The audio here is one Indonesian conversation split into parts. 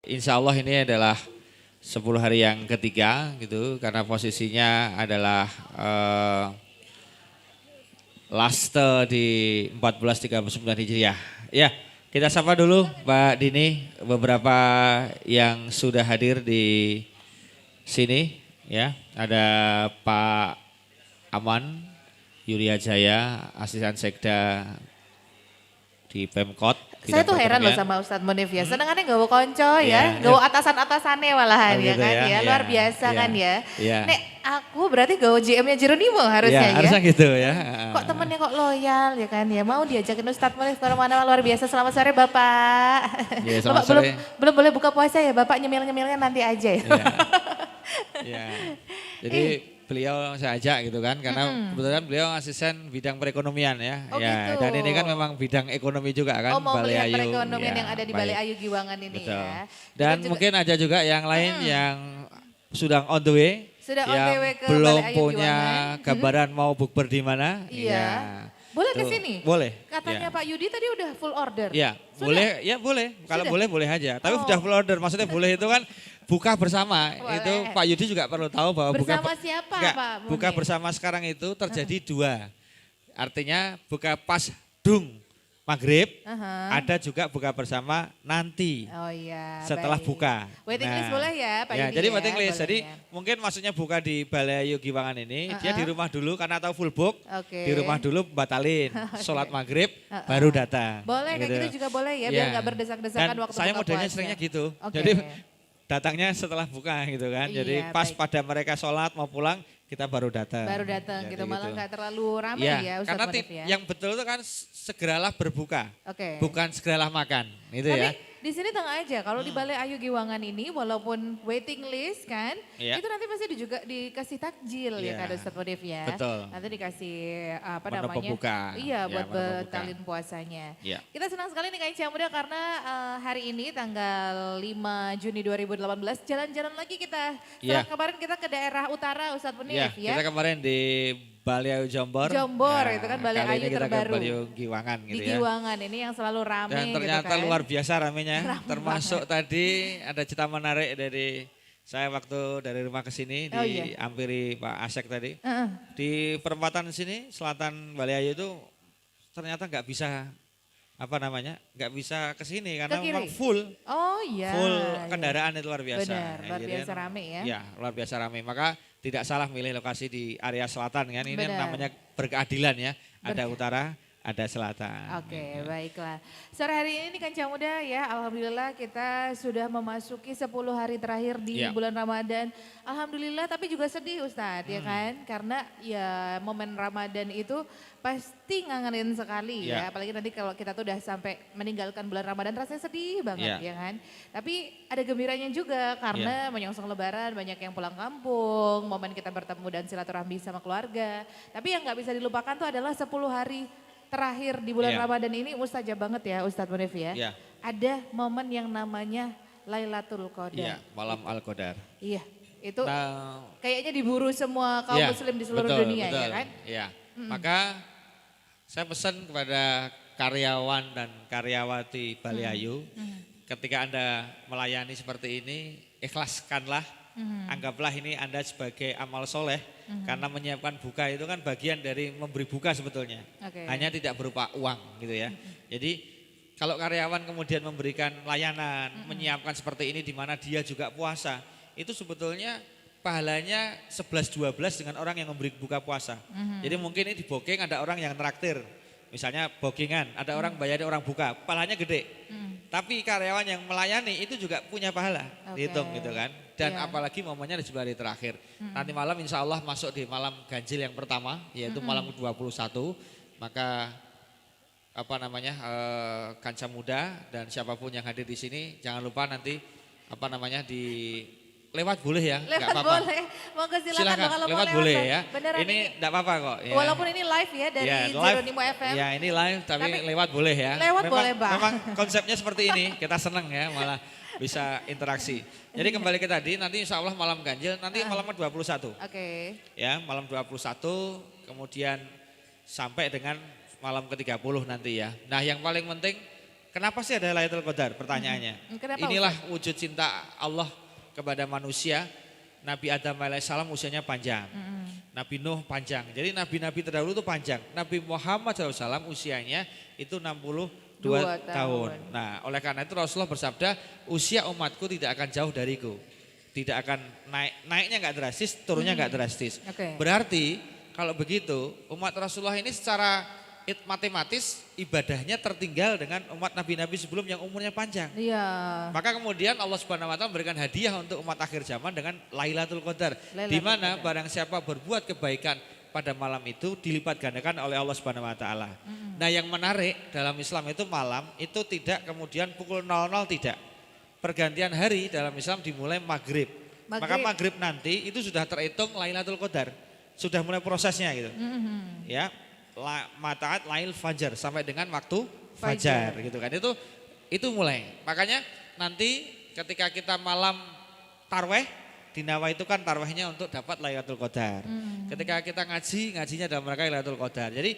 insya Allah ini adalah 10 hari yang ketiga gitu karena posisinya adalah laste di 1439 Hijriah. Ya, kita sapa dulu Mbak Dini beberapa yang sudah hadir di sini ya. Ada Pak Aman Yuria Jaya, asisten sekda di Pemkot. Saya tuh heran loh sama Ustadz Munif ya, senengannya gawa konco ya, gawa atasan-atasannya malahan ya gitu kan ya, luar biasa kan ya. Nek aku berarti gawa GM-nya Jeronimo harusnya ya. Harusnya gitu ya. Kok temennya kok loyal ya kan ya, mau diajakin Ustadz Munif kemana-mana luar biasa. Selamat sore Bapak. Ya, selamat Bapak sore. belum boleh buka puasa ya, Bapak nyemil-nyemilnya nanti aja ya. Ya. Jadi beliau saya ajak gitu kan karena kebetulan beliau asisten bidang perekonomian ya. Oh ya gitu. Dan ini kan memang bidang ekonomi juga kan. Oh mau Balai melihat Ayu, perekonomian ya, yang ada di Balai Ayu Giwangan ini. Betul. Ya. Dan juga, mungkin ada juga yang lain yang sudah on the way. Sudah on yang the way ke belum Balai Ayu punya Giwangan. gambaran mau bukber di mana. Iya. Ya. Boleh ke Tuh, sini? Boleh. Katanya ya. Pak Yudi tadi udah full order. Ya, Sudah? boleh, ya boleh. Kalau Sudah? boleh boleh aja. Tapi Oh. sudah full order. Maksudnya boleh itu kan buka bersama. Boleh. Itu Pak Yudi juga perlu tahu bahwa Bersama siapa enggak, Pak Munif? buka bersama sekarang itu terjadi dua. Artinya buka pas dung maghrib, ada juga buka bersama nanti. Oh iya. Setelah baik. buka. Waiting list boleh ya Pak Ya, Yudi jadi ya? waiting list. Boleh Jadi ya. mungkin maksudnya buka di Balai Ayu Giwangan ini, dia di rumah dulu karena tahu full book. Oke. Di rumah dulu batalin, sholat maghrib baru datang. Boleh kayak gitu juga boleh ya, biar nggak berdesak-desakan Dan waktu saya buka modelnya puasa. seringnya gitu. Oke. Jadi datangnya setelah buka gitu kan. Jadi Iya, pas baik. pada mereka sholat mau pulang, kita baru datang. Baru datang Jadi gitu, malah nggak terlalu ramai Iya, ya Ustadz karena Munif ya. yang betul itu kan segeralah berbuka, Oke. bukan segeralah makan, itu Tapi ya. di sini tengah aja, kalau di Balai Ayu Giwangan ini walaupun waiting list kan, Iya. itu nanti pasti juga dikasih takjil ya Iya. kan Ustadz Munif ya. Betul. Nanti dikasih apa Menu namanya? pembuka. Iya, Ya, buat menu pembuka. betalin puasanya. Iya. Kita senang sekali nih Kak Ica Muda karena hari ini tanggal 5 Juni 2018 jalan-jalan lagi kita. Setelah Iya. kemarin kita ke daerah utara Ustadz Munif Ya, ya. kita kemarin di Balai Ayu Jombor. Jombor, itu kan Balai kali Ayu ini kita terbaru. ke Balai Ayu Giwangan Di gitu ya. Giwangan ini yang selalu rame Dan ternyata gitu kan. luar biasa ramenya. Termasuk tadi ada cerita menarik dari saya waktu dari rumah ke sini Oh, iya. dihampiri Pak Asek tadi. Heeh. Di perempatan sini selatan Balai Ayu itu ternyata nggak bisa nggak bisa ke sini karena Ke kiri? memang full Oh iya. full iya. kendaraan itu luar biasa. Benar, luar jadi biasa kan, rame ya. Ya, luar biasa rame. Maka tidak salah milih lokasi di area selatan kan. Ini Benar. namanya berkeadilan ya. Ada utara, ada selatan. Oke, baiklah. Sore hari ini nih Kanca Muda ya, alhamdulillah kita sudah memasuki 10 hari terakhir di Ya. bulan Ramadan. Alhamdulillah tapi juga sedih Ustadz ya kan, karena ya momen Ramadan itu pasti ngangenin sekali ya. Ya. Apalagi nanti kalau kita tuh udah sampai meninggalkan bulan Ramadan rasanya sedih banget ya kan. Tapi ada gembiranya juga karena menyongsong lebaran banyak yang pulang kampung, momen kita bertemu dan silaturahmi sama keluarga. Tapi yang nggak bisa dilupakan tuh adalah 10 hari terakhir di bulan Iya. Ramadan ini mustajab banget ya Ustadz Munif ya. Iya. Ada momen yang namanya Lailatul Qadar. Iya, malam Al-Qadar. Iya, itu Nah, kayaknya diburu semua kaum ya, muslim di seluruh betul, dunia betul. ya kan. Iya. Maka saya pesan kepada karyawan dan karyawati Balai Ayu, ketika Anda melayani seperti ini, ikhlaskanlah, anggaplah ini Anda sebagai amal soleh, karena menyiapkan buka itu kan bagian dari memberi buka sebetulnya. Oke. Hanya tidak berupa uang gitu ya. Jadi kalau karyawan kemudian memberikan layanan, menyiapkan seperti ini di mana dia juga puasa, itu sebetulnya pahalanya 11-12 dengan orang yang memberi buka puasa. Jadi mungkin ini di booking ada orang yang traktir, misalnya bookingan, ada orang bayar orang buka, pahalanya gede. Tapi karyawan yang melayani itu juga punya pahala, Oke. dihitung gitu kan. Dan Iya. apalagi momennya di 10 hari terakhir. Nanti malam insya Allah masuk di malam ganjil yang pertama, yaitu malam ke-21, maka Kanca Muda dan siapapun yang hadir di sini jangan lupa nanti di lewat boleh ya, nggak Lewat apa-apa. boleh, monggo silakan, Silakan kalau mau lewat boleh Bang. ya. Beneran Ini enggak apa-apa kok. Ya. Walaupun ini live ya dari Ya, Jeronimo FM. Ya ini live tapi lewat boleh ya. Lewat boleh, Bang. Memang konsepnya seperti ini, kita seneng ya malah bisa interaksi. Jadi kembali ke tadi, nanti insya Allah malam ganjil, nanti malam 21. Oke. Ya malam 21, kemudian sampai dengan malam ke-30 nanti ya. Nah yang paling penting kenapa sih ada Lailatul Qadar? Pertanyaannya. Kenapa, Inilah wujud cinta Allah kepada manusia. Nabi Adam alaihissalam usianya panjang. Nabi Nuh panjang. Jadi nabi-nabi terdahulu itu panjang. Nabi Muhammad SAW usianya itu 62 tahun. Nah, oleh karena itu Rasulullah bersabda, usia umatku tidak akan jauh dariku. Tidak akan naiknya nggak drastis, turunnya nggak drastis. Berarti kalau begitu umat Rasulullah ini secara matematis ibadahnya tertinggal dengan umat nabi-nabi sebelum yang umurnya panjang. Iya. Maka kemudian Allah Subhanahu wa taala memberikan hadiah untuk umat akhir zaman dengan Lailatul Qadar. Di mana barang siapa berbuat kebaikan pada malam itu dilipat gandakan oleh Allah Subhanahu wa taala. Nah, yang menarik dalam Islam itu malam itu tidak kemudian pukul 00 tidak. Pergantian hari dalam Islam dimulai maghrib. Maka maghrib nanti itu sudah terhitung Lailatul Qadar. Sudah mulai prosesnya gitu. Ya. Mataat lail fajar sampai dengan waktu fajar gitu kan. Itu mulai. Makanya nanti ketika kita malam tarweh di Nawa itu kan tarwehnya untuk dapat Lailatul Qadar. Ketika kita ngajinya dalam rangka Lailatul Qadar. Jadi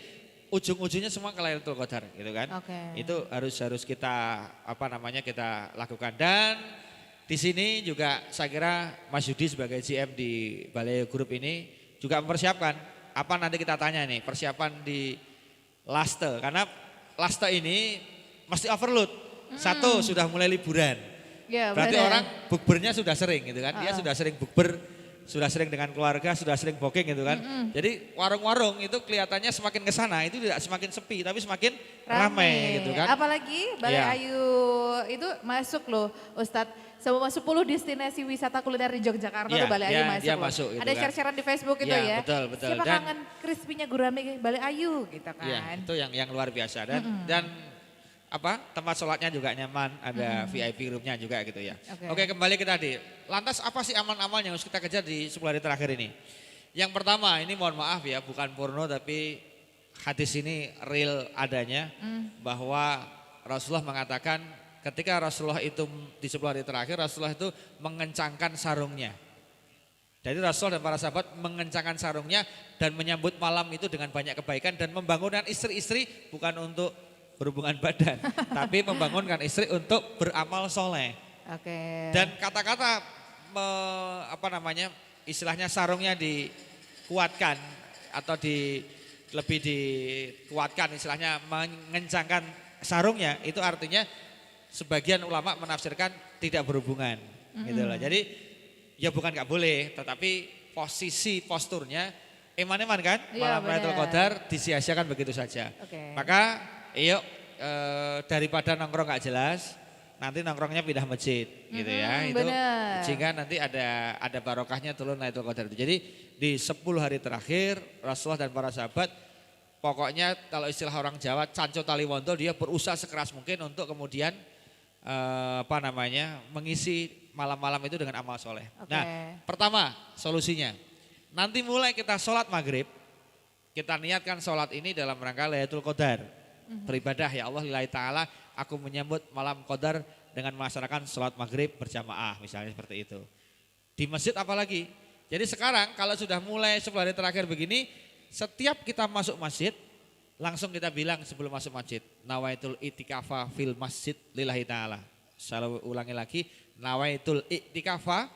ujung-ujungnya semua ke Lailatul Qadar gitu kan. Itu harus kita kita lakukan. Dan di sini juga saya kira Mas Yudi sebagai GM di Balai Group ini juga mempersiapkan apa nanti kita tanya nih persiapan di Laste, karena Laste ini mesti overload. Satu sudah mulai liburan, berarti orang bukbernya sudah sering gitu kan. Dia sudah sering bukber, sudah sering dengan keluarga, sudah sering booking gitu kan. Jadi warung-warung itu kelihatannya semakin ke sana itu tidak semakin sepi tapi semakin ramai gitu kan. Apalagi Balai Ayu itu masuk loh Ustadz. Semua 10 destinasi wisata kuliner di Yogyakarta tuh Balai Ayu masuk. Gitu ada share-sharean di Facebook itu ya. Betul. Siapa kangen crispy-nya gurame Balai Ayu gitu kan. Iya, itu yang luar biasa dan tempat sholatnya juga nyaman, ada VIP roomnya juga gitu ya. Oke, kembali ke tadi. Lantas apa sih amal-amal yang harus kita kejar di 10 hari terakhir ini? Yang pertama, ini mohon maaf ya, bukan porno tapi hadis ini real adanya bahwa Rasulullah mengatakan ketika Rasulullah itu di 10 hari terakhir, Rasulullah itu mengencangkan sarungnya. Jadi Rasulullah dan para sahabat mengencangkan sarungnya dan menyambut malam itu dengan banyak kebaikan dan membangunkan istri-istri bukan untuk berhubungan badan, tapi membangunkan istri untuk beramal soleh. Dan kata-kata istilahnya sarungnya dikuatkan atau lebih dikuatkan, istilahnya mengencangkan sarungnya itu artinya sebagian ulama menafsirkan tidak berhubungan gitu loh. Jadi ya bukan gak boleh, tetapi posturnya eman-eman kan, malam Lailatul Qadar disia-siakan begitu saja. Maka daripada nongkrong gak jelas, nanti nongkrongnya pindah masjid gitu ya. Itu sehingga nanti ada barokahnya turun Lailatul Qadar itu. Jadi di 10 hari terakhir Rasulullah dan para sahabat pokoknya kalau istilah orang Jawa canco tali wondo, dia berusaha sekeras mungkin untuk kemudian mengisi malam-malam itu dengan amal soleh. Nah, pertama solusinya, nanti mulai kita sholat maghrib, kita niatkan sholat ini dalam rangka Lailatul Qadar. Beribadah ya Allah lillahi ta'ala, aku menyambut malam Qadar dengan melaksanakan sholat maghrib berjamaah misalnya seperti itu. Di masjid apalagi. Jadi sekarang kalau sudah mulai 10 hari terakhir begini, setiap kita masuk masjid, langsung kita bilang sebelum masuk masjid, nawaitul i'tikafa fil masjid lillahi ta'ala. Saya ulangi lagi, nawaitul i'tikafa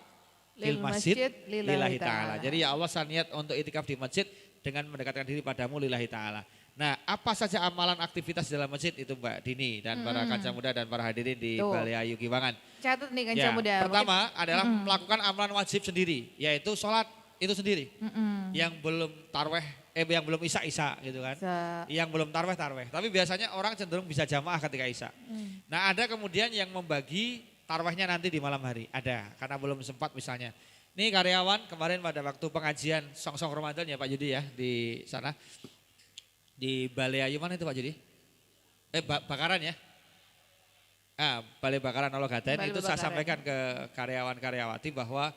fil masjid lillahi ta'ala. Jadi ya Allah saya niat untuk i'tikaf di masjid dengan mendekatkan diri padamu lillahi ta'ala. Nah, apa saja amalan aktivitas dalam masjid itu Mbak Dini dan para kanca muda dan para hadirin di Balai Ayu Giwangan. Catat nih kanca muda. Pertama adalah melakukan amalan wajib sendiri, yaitu sholat itu sendiri. Yang belum yang belum isya gitu kan. Yang belum tarweh. Tapi biasanya orang cenderung bisa jamaah ketika isya. Nah, ada kemudian yang membagi tarwehnya nanti di malam hari. Ada, karena belum sempat misalnya. Nih karyawan kemarin pada waktu pengajian Song-Song Ramadan ya Pak Yudi ya di sana. Di Balai Ayu mana itu Pak Yudi? Bakaran ya. Balai Bakaran Ologaten itu saya sampaikan ke karyawan-karyawati bahwa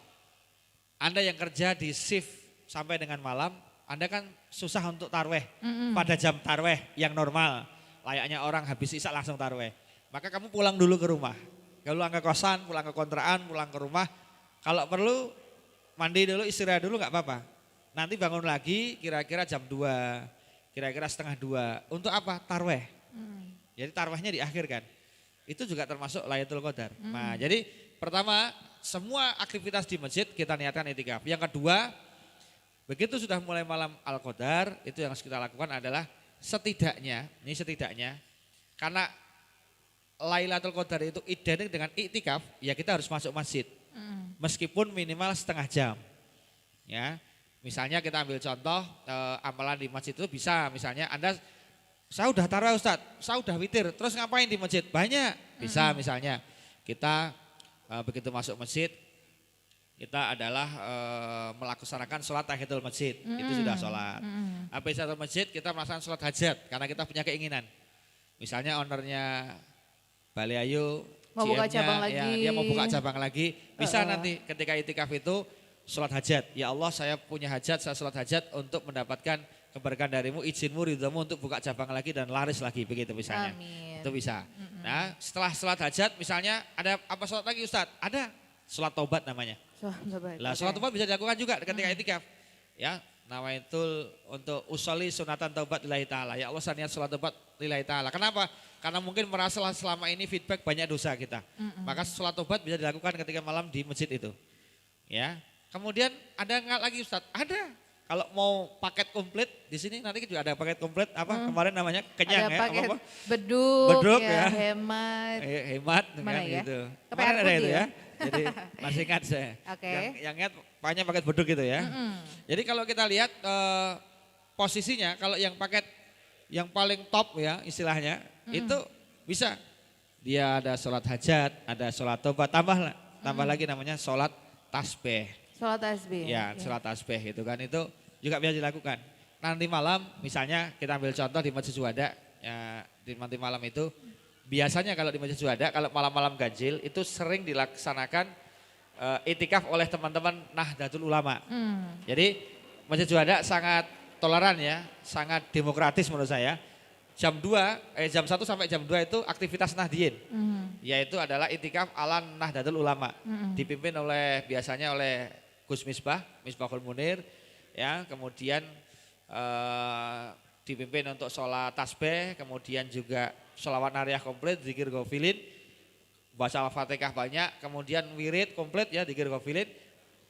Anda yang kerja di shift sampai dengan malam, Anda kan susah untuk tarweh pada jam tarweh yang normal. Layaknya orang habis isya langsung tarweh. Maka kamu pulang dulu ke rumah. Pulang ke kosan, pulang ke kontrakan, pulang ke rumah. Kalau perlu mandi dulu, istirahat dulu gak apa-apa. Nanti bangun lagi kira-kira jam 2, kira-kira setengah 2. Untuk apa? Tarweh. Jadi tarwehnya diakhirkan. itu juga termasuk Lailatul Qadar. Nah, jadi pertama, semua aktivitas di masjid kita niatkan itikaf. Yang kedua, begitu sudah mulai malam Al-Qadar, itu yang harus kita lakukan adalah setidaknya, karena Lailatul Qadar itu identik dengan iktikaf, ya kita harus masuk masjid. Meskipun minimal setengah jam. Ya. Misalnya kita ambil contoh amalan di masjid itu bisa, misalnya Anda, saya udah tarawih Ustaz, saya udah witir, terus ngapain di masjid? Banyak. Bisa misalnya kita begitu masuk masjid, kita adalah melaksanakan sholat tahiyatul masjid, itu sudah sholat. Habis sholat masjid kita melaksanakan sholat hajat, karena kita punya keinginan. Misalnya ownernya Bali Ayu, mau buka cabang lagi. Ya, dia mau buka cabang lagi, bisa nanti ketika itikaf itu sholat hajat. Ya Allah, saya punya hajat, saya sholat hajat untuk mendapatkan keberkahan darimu, izinmu, ridhamu untuk buka cabang lagi dan laris lagi, begitu misalnya. Amin. Itu bisa. Nah, setelah sholat hajat misalnya ada apa sholat lagi Ustadz? Ada sholat taubat namanya. Lah sholat taubat bisa dilakukan juga ketika itikaf. Ya, nawaitul untuk usolli sunatan taubat lillahi ta'ala. Ya Allah, saya niat sholat taubat lillahi ta'ala. Kenapa? Karena mungkin merasa selama ini feedback banyak dosa kita. Maka sholat taubat bisa dilakukan ketika malam di masjid itu. Ya. Kemudian ada nggak lagi Ustadz? Ada. Kalau mau paket komplit di sini nanti juga ada paket komplit apa kemarin namanya kenyang ada ya paket apa? Beduk ya. hemat. Hemat Mana kan ya? gitu. Ke Kemarin merah ada putih itu ya? ya. Jadi masih ingat saya. Oke. Yang ingat pakainya paket beduk gitu ya. Jadi kalau kita lihat posisinya kalau yang paket yang paling top ya istilahnya itu bisa. Dia ada sholat hajat, ada sholat tobat, tambah lagi namanya sholat tasbih. Sholat tasbih. Ya, sholat tasbih itu kan itu juga bisa dilakukan. Nanti malam misalnya kita ambil contoh di Masjid Syuhada, ya di nanti malam itu biasanya kalau di Masjid Syuhada kalau malam-malam ganjil itu sering dilaksanakan itikaf oleh teman-teman Nahdlatul Ulama. Jadi Masjid Syuhada sangat toleran ya, sangat demokratis menurut saya. Jam 1 sampai jam 2 itu aktivitas Nahdien. Yaitu adalah itikaf ala Nahdlatul Ulama. Dipimpin biasanya oleh Gus Misbahul Munir, ya, kemudian dipimpin untuk sholat tasbih, kemudian juga sholawat nariyah komplit, zikir ghafilin, baca al-fatihah banyak, kemudian wirid komplit ya, zikir ghafilin,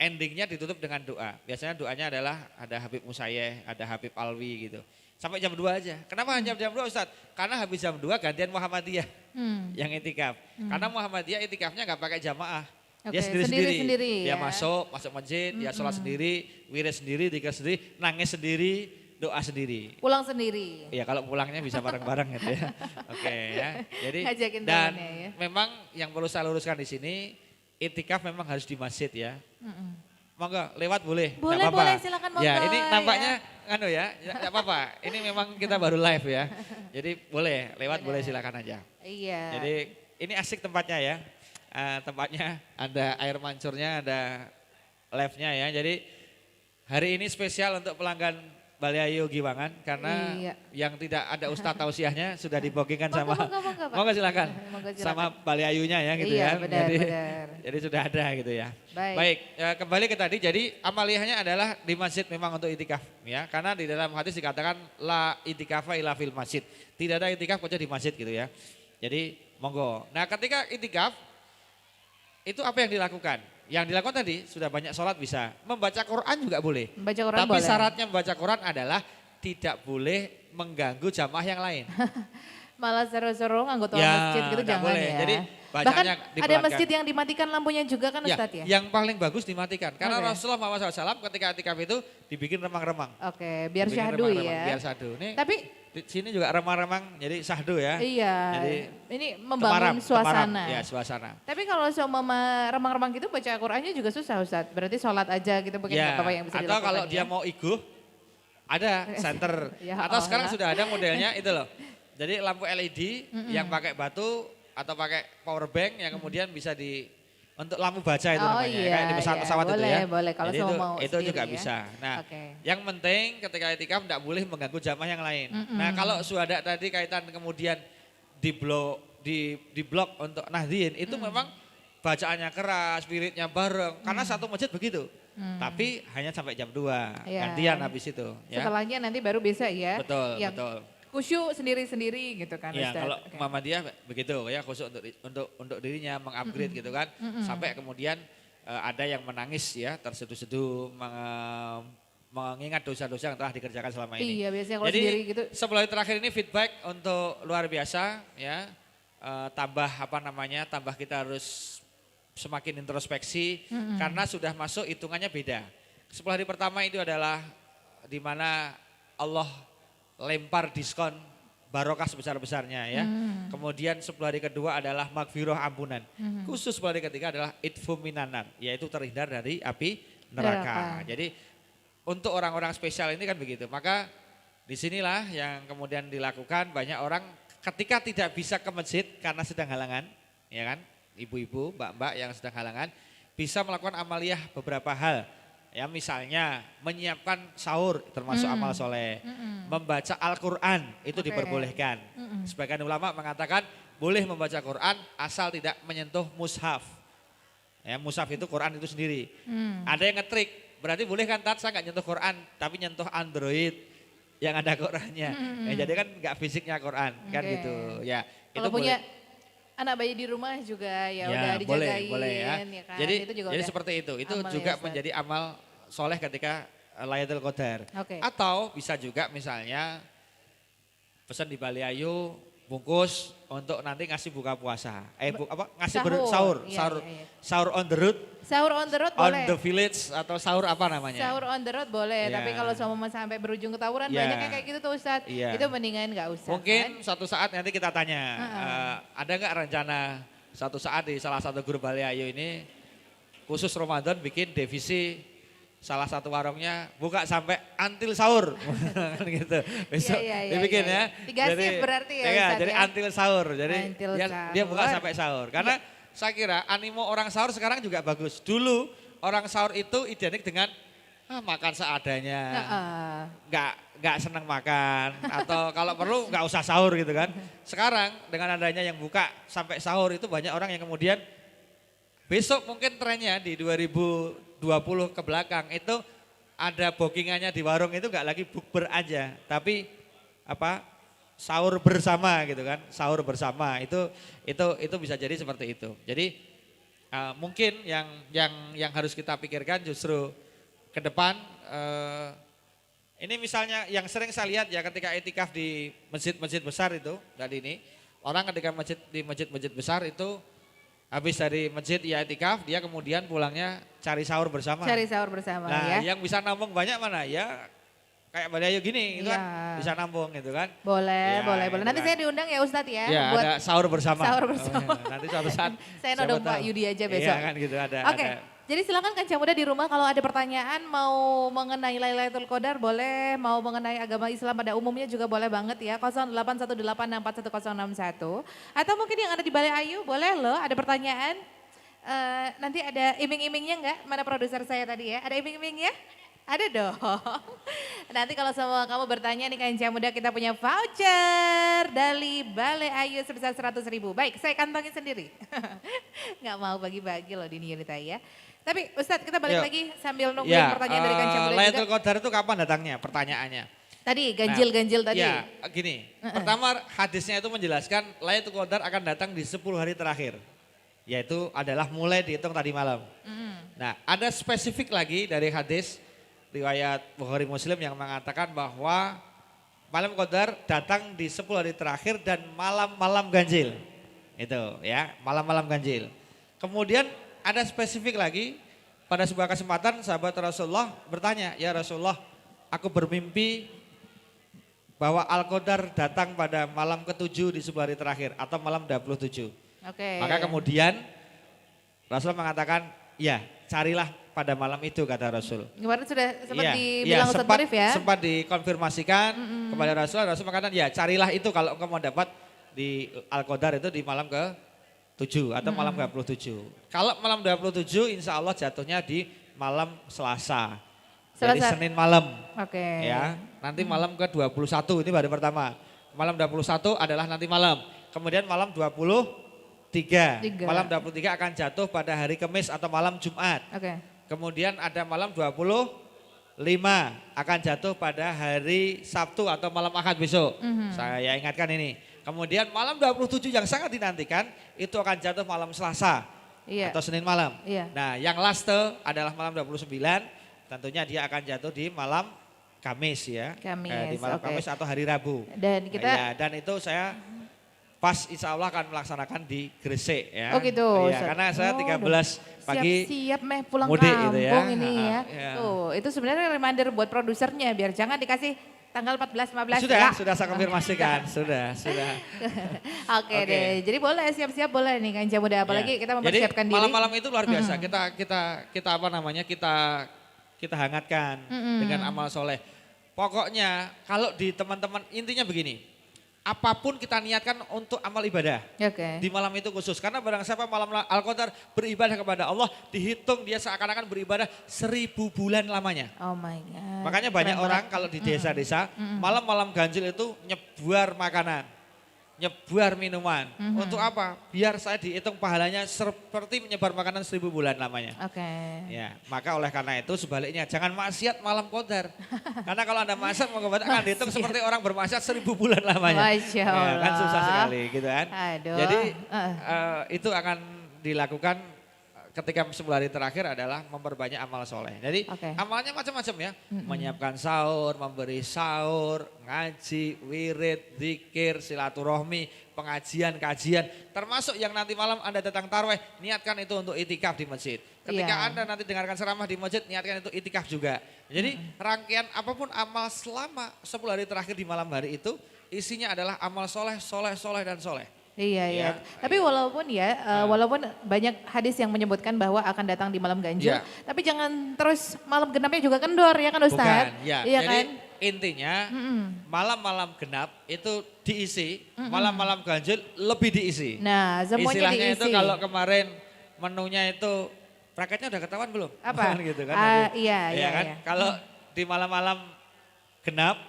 endingnya ditutup dengan doa. Biasanya doanya adalah ada Habib Musayyeh, ada Habib Alwi gitu. Sampai jam 2 aja. Kenapa hanya jam 2 Ustadz? Karena habis jam 2 gantian Muhammadiyah yang itikaf. Karena Muhammadiyah itikafnya nggak pakai jamaah. Dia sendiri-sendiri. Dia ya. masuk masjid, dia sholat sendiri, wirid sendiri, zikir sendiri, nangis sendiri, doa sendiri. Pulang sendiri. Iya kalau pulangnya bisa bareng-bareng gitu ya. Oke ya. Jadi Ngajakin dan temannya ya. memang yang perlu saya luruskan di sini, itikaf memang harus di masjid ya. Monggo lewat boleh. Boleh, apa-apa. boleh silakan monggo. Ya ini nampaknya enggak apa-apa. Ini memang kita baru live ya. Jadi boleh lewat boleh silakan aja. Iya. Jadi ini asik tempatnya ya. Tempatnya ada air mancurnya, ada live-nya ya. Jadi hari ini spesial untuk pelanggan Bali Ayu Giwangan karena yang tidak ada Ustadz tausiahnya sudah dibokingkan sama. Monggo silakan. Sama Bali Ayunya ya gitu ya. Jadi sudah ada gitu ya. Baik, kembali ke tadi. Jadi amaliyahnya adalah di masjid memang untuk itikaf ya. Karena di dalam hadis dikatakan la itikafa illa fil masjid. Tidak ada itikaf kecuali di masjid gitu ya. Jadi monggo. Nah, ketika itikaf itu apa yang dilakukan? Yang dilakukan tadi sudah banyak sholat bisa. Membaca Quran juga boleh. Membaca Quran tapi boleh. syaratnya membaca Quran adalah tidak boleh mengganggu jamaah yang lain. Malah seru-seru anggota Ya, masjid gitu nggak jangan boleh. ya. Jadi Bahkan bacanya ada dipelankan. masjid yang dimatikan lampunya juga kan Ustadz ya? Yang paling bagus dimatikan. Karena Rasulullah SAW ketika itikaf itu dibikin remang-remang. Oke, biar Dibikin syahdu remang-remang, ya. Biar syahdu. Nih, Tapi di sini juga remang-remang jadi syahdu ya. iya, Jadi ini membangun suasana. Ya, suasana. Tapi kalau seumpama remang-remang gitu baca Qurannya juga susah Ustadz. Berarti sholat aja gitu mungkin Ya, Bapak yang bisa atau dilakukan kalau ya. dia mau iguh, ada center. Ya atau sekarang Allah. sudah ada modelnya itu loh. Jadi lampu LED yang pakai batu atau pakai power bank yang kemudian bisa untuk lampu baca itu namanya. Iya, Kayak di pesawat-pesawat iya, itu ya. Boleh, kalau Jadi mau itu sendiri juga ya. bisa. Nah, Oke. yang penting ketika itikaf tidak boleh mengganggu jamaah yang lain. Nah, kalau sudah tadi kaitan kemudian di blok untuk Nahdien itu memang bacaannya keras, spiritnya bareng. Karena satu masjid begitu. Tapi hanya sampai jam 2. Iya. Gantian habis itu. Ya. Setelahnya nanti baru bisa ya. Betul, yang betul. khusyuk sendiri-sendiri gitu kan Ya, Ustaz. kalau Oke. Muhammadiyah begitu ya, khusus untuk dirinya mengupgrade gitu kan. Sampai kemudian ada yang menangis ya, terseduh-seduh mengingat dosa-dosa yang telah dikerjakan selama ini. Iya biasanya kalau Jadi sendiri gitu. sebelum terakhir ini feedback untuk luar biasa ya. Tambah tambah kita harus semakin introspeksi karena sudah masuk hitungannya beda. 10 hari pertama itu adalah di mana Allah lempar diskon barokah sebesar-besarnya ya. Kemudian 10 hari kedua adalah magfirah ampunan. Khusus 10 hari ketiga adalah itfu minanar, yaitu terhindar dari api neraka. Jadi untuk orang-orang spesial ini kan begitu. Maka disinilah yang kemudian dilakukan banyak orang ketika tidak bisa ke masjid karena sedang halangan, ya kan, ibu-ibu, mbak-mbak yang sedang halangan, bisa melakukan amaliyah beberapa hal. Ya misalnya menyiapkan sahur termasuk amal soleh, membaca Al-Quran itu diperbolehkan. Sebagian ulama mengatakan boleh membaca Quran asal tidak menyentuh mushaf. Ya mushaf itu Quran itu sendiri. Ada yang ngetrik, berarti boleh kan Tat, saya nggak nyentuh Quran tapi nyentuh Android yang ada Qurannya. Ya, jadi kan nggak fisiknya Quran kan gitu. Ya Kalau itu punya boleh. anak bayi di rumah juga ya, Ya, udah dijagain boleh ya. kan. Jadi, itu juga jadi udah seperti itu amal juga ya, Ustaz. menjadi amal soleh ketika Lailatul Qadar. Oke. Atau bisa juga misalnya pesan di Bali Ayu bungkus untuk nanti ngasih buka puasa. Ngasih sahur, Iya, sahur, iya, iya. sahur on the road, Sahur on the road on boleh. the village atau sahur apa namanya? Sahur on the road boleh, Iya. tapi kalau sama sampai berujung ke tawuran Iya. banyak yang kayak gitu tuh Ustaz. Iya. Itu mendingan nggak usah. Mungkin kan? suatu saat nanti kita tanya, ada nggak rencana suatu saat di salah satu grup Bali Ayu ini khusus Ramadan bikin divisi salah satu warungnya buka sampai antil sahur kan gitu. Besok Iya, dibikin iya. ya. Tiga shift berarti ya, iya, Ustaz jadi ya? antil sahur. Jadi Antil dia buka sahur. sampai sahur. Karena saya kira animo orang sahur sekarang juga bagus. Dulu orang sahur itu identik dengan makan seadanya. Nggak senang makan atau kalau perlu nggak usah sahur gitu kan. Sekarang dengan adanya yang buka sampai sahur itu banyak orang yang kemudian besok mungkin trennya di 2020 ke belakang itu ada bookingannya di warung itu nggak lagi bukber aja, tapi sahur bersama gitu kan, sahur bersama itu bisa jadi seperti itu. Jadi mungkin yang harus kita pikirkan justru ke depan ini misalnya yang sering saya lihat ya ketika etikaf di masjid-masjid besar itu tadi ini orang ketika di masjid-masjid besar itu habis dari masjid ya etikaf, dia kemudian pulangnya cari sahur bersama. Cari sahur bersama Nah, ya. yang bisa nambung banyak mana? Ya kayak Bali Ayu gini itu Iya. kan bisa nambung gitu kan. Boleh, Ya, boleh. itu Nanti kan. saya diundang ya Ustadz ya. Ya, buat ada sahur bersama. sahur bersama. Nanti suatu saat. Saya siapa nodong Pak tahu. Yudi aja besok. Iya kan gitu ada. Oke, ada. jadi silakan Kancah Muda di rumah kalau ada pertanyaan mau mengenai Lailatul Qadar boleh, mau mengenai agama Islam pada umumnya juga boleh banget ya. 0818641061. Atau mungkin yang ada di Bali Ayu boleh loh ada pertanyaan. Nanti ada iming-imingnya enggak? Mana produser saya tadi ya? Ada iming-imingnya? Ada dong. Nanti kalau semua kamu bertanya nih Kancah Muda kita punya voucher dari Bale Ayu sebesar 100.000. Baik, saya kantongin sendiri. Nggak mau bagi-bagi loh Dini Yunita ya. Tapi Ustadz kita balik Yuk. lagi sambil nungguin pertanyaan dari Kancah Muda Lailatul juga. Qadar itu kapan datangnya? Pertanyaannya. Tadi ganjil-ganjil tadi. Ya, gini. Pertama hadisnya itu menjelaskan Lailatul Qadar akan datang di 10 hari terakhir. Yaitu adalah mulai dihitung tadi malam. Nah, ada spesifik lagi dari hadis riwayat Bukhari Muslim yang mengatakan bahwa malam Qadar datang di 10 hari terakhir dan malam-malam ganjil. Itu ya, malam-malam ganjil. Kemudian ada spesifik lagi pada sebuah kesempatan sahabat Rasulullah bertanya, "Ya Rasulullah, aku bermimpi bahwa Al-Qadar datang pada malam ke-7 di 10 hari terakhir atau malam 27." Oke. Maka kemudian Rasul mengatakan, ya carilah pada malam itu kata Rasul. Kemarin sudah sempat Iya, dibilang Ustadz Marif ya. Sempat dikonfirmasikan kepada Rasul. Rasul mengatakan, ya carilah itu kalau engkau mau dapat di Al-Qadar itu di malam ke-7 atau malam ke-27. Kalau malam 27 insya Allah jatuhnya di malam Selasa. Jadi Selasa. Senin malam. Oke. Ya, nanti malam ke-21 ini baru pertama. Malam 21 adalah nanti malam. Kemudian malam 23. Malam 23 akan jatuh pada hari Kamis atau malam Jumat. Oke. Kemudian ada malam akan jatuh pada hari Sabtu atau malam Ahad besok. Saya ingatkan ini. Kemudian malam 27 yang sangat dinantikan itu akan jatuh malam Selasa atau Senin malam. Nah yang last adalah malam 29, tentunya dia akan jatuh di malam Kamis ya. Di malam Kamis atau hari Rabu. Dan kita dan itu saya pas insya Allah akan melaksanakan di Gresik ya. Oh gitu. Ya, karena saya 13 pagi siap-siap pulang mudik kampung gitu ya. ini ya. Tuh, itu sebenarnya reminder buat produsernya biar jangan dikasih tanggal 14, 15 Sudah saya konfirmasikan, sudah. Oke deh, jadi boleh siap-siap boleh nih Kanca Muda, apalagi kita mempersiapkan diri. Malam-malam itu luar biasa, kita apa namanya, kita hangatkan dengan amal soleh. Pokoknya kalau di teman-teman intinya begini, apapun kita niatkan untuk amal ibadah. Di malam itu khusus. Karena barang siapa malam Al-Qadar beribadah kepada Allah, dihitung dia seakan-akan beribadah 1000 bulan lamanya. Oh my God. Makanya banyak orang kalau di desa-desa, malam-malam ganjil itu nyebar makanan, nyebar minuman. Untuk apa? Biar saya dihitung pahalanya seperti menyebar makanan 1000 bulan lamanya. Ya, maka oleh karena itu sebaliknya jangan maksiat malam Qadar. Karena kalau Anda maksiat mau akan dihitung seperti orang bermaksiat 1000 bulan lamanya. Masya Allah. Ya, kan susah sekali gitu kan. Aduh. Jadi itu akan dilakukan ketika 10 hari terakhir adalah memperbanyak amal soleh. Jadi amalnya macam-macam ya. Menyiapkan sahur, memberi sahur, ngaji, wirid, zikir, silaturahmi, pengajian, kajian. Termasuk yang nanti malam Anda datang tarawih, niatkan itu untuk itikaf di masjid. Ketika Anda nanti dengarkan ceramah di masjid, niatkan itu itikaf juga. Jadi rangkaian apapun amal selama 10 hari terakhir di malam hari itu, isinya adalah amal soleh, dan soleh. Iya. Tapi walaupun banyak hadis yang menyebutkan bahwa akan datang di malam ganjil, tapi jangan terus malam genapnya juga kendor ya kan Ustadz? Bukan, ya. Iya Jadi kan? intinya malam-malam genap itu diisi, malam-malam ganjil lebih diisi. Nah, semuanya istilahnya diisi. Itu kalau kemarin menunya itu praketnya udah ketahuan belum? Apa? Gitu kan? Iya kan? Kalau di malam-malam genap,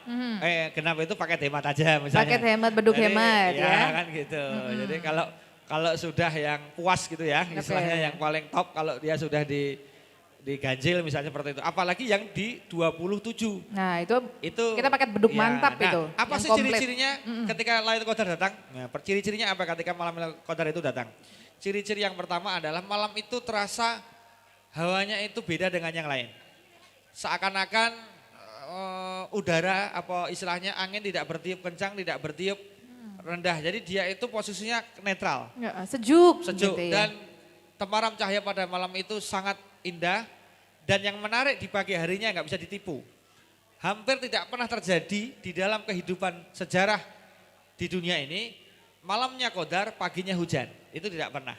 genap itu paket hemat aja misalnya. Paket hemat, beduk hemat ya. Kan gitu. Jadi kalau sudah yang puas gitu ya, istilahnya yang paling top kalau dia sudah di ganjil misalnya seperti itu. Apalagi yang di 27. Nah itu kita paket beduk mantap itu. Apa sih ciri-cirinya ketika Lailatul Qadar datang? Nah, ciri-cirinya apa ketika malam Lailatul Qadar itu datang? Ciri-ciri yang pertama adalah malam itu terasa hawanya itu beda dengan yang lain. Seakan-akan udara apa istilahnya angin tidak bertiup kencang, tidak bertiup rendah. Jadi dia itu posisinya netral. Sejuk gitu ya. Dan temaram cahaya pada malam itu sangat indah dan yang menarik di pagi harinya nggak bisa ditipu. Hampir tidak pernah terjadi di dalam kehidupan sejarah di dunia ini malamnya Qadar, paginya hujan. Itu tidak pernah.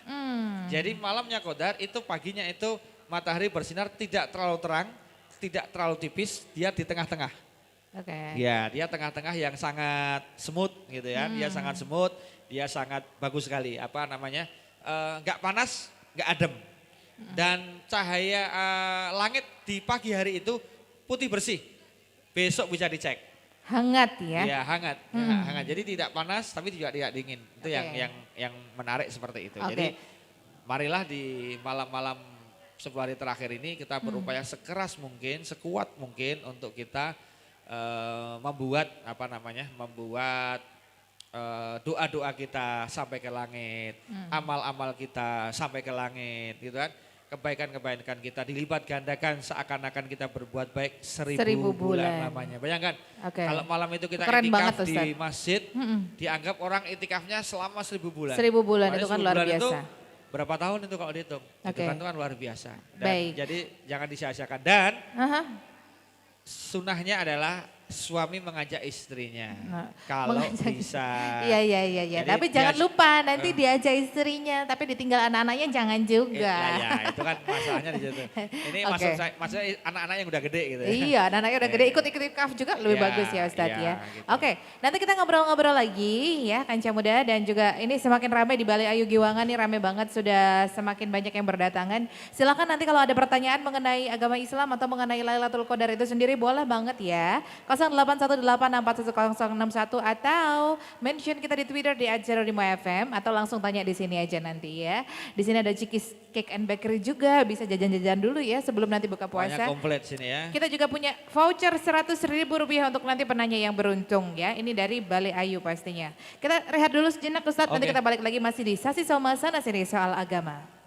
Jadi malamnya Qadar itu paginya itu matahari bersinar tidak terlalu terang, tidak terlalu tipis, dia di tengah-tengah. Ya, dia tengah-tengah yang sangat smooth gitu ya. Dia sangat smooth, dia sangat bagus sekali. Apa namanya? Enggak panas, enggak adem. Dan cahaya langit di pagi hari itu putih bersih. Besok bisa dicek. Hangat ya? Iya, hangat. Hangat. Jadi tidak panas tapi juga tidak dingin. Itu yang menarik seperti itu. Jadi marilah di malam-malam 10 hari terakhir ini kita berupaya sekeras mungkin, sekuat mungkin untuk kita membuat doa-doa kita sampai ke langit, amal-amal kita sampai ke langit, gitu kan? Kebaikan-kebaikan kita dilipat gandakan seakan-akan kita berbuat baik 1000 bulan lamanya. Bayangkan kalau malam itu kita itikaf di masjid, dianggap orang itikafnya selama 1000 bulan. 1000 bulan itu kan luar biasa. Berapa tahun itu kalau dihitung? Itu kan luar biasa. Dan jadi jangan disia-siakan. Dan sunahnya adalah suami mengajak istrinya. Kalau bisa. Iya. Tapi jangan lupa nanti diajak istrinya, tapi ditinggal anak-anaknya jangan juga. Iya, itu kan masalahnya di situ. Ini maksudnya anak-anak yang udah gede gitu. Iya, anak-anaknya udah gede ikut itikaf juga lebih bagus ya Ustadz ya. Gitu. Oke, nanti kita ngobrol-ngobrol lagi ya Kanca Muda, dan juga ini semakin ramai di Balai Ayu Giwangan nih, ramai banget, sudah semakin banyak yang berdatangan. Silakan nanti kalau ada pertanyaan mengenai agama Islam atau mengenai Lailatul Qadar itu sendiri boleh banget ya. 0818416161 atau mention kita di Twitter di @jeronimo_fm atau langsung tanya di sini aja nanti ya. Di sini ada Cikis Cake and Bakery juga, bisa jajan-jajan dulu ya sebelum nanti buka puasa. Banyak komplit sini ya. Kita juga punya voucher Rp100.000 untuk nanti penanya yang beruntung ya. Ini dari Balai Ayu pastinya. Kita rehat dulu sejenak Ustadz, nanti kita balik lagi masih di Sasi Somasa Nasiri Soal Agama.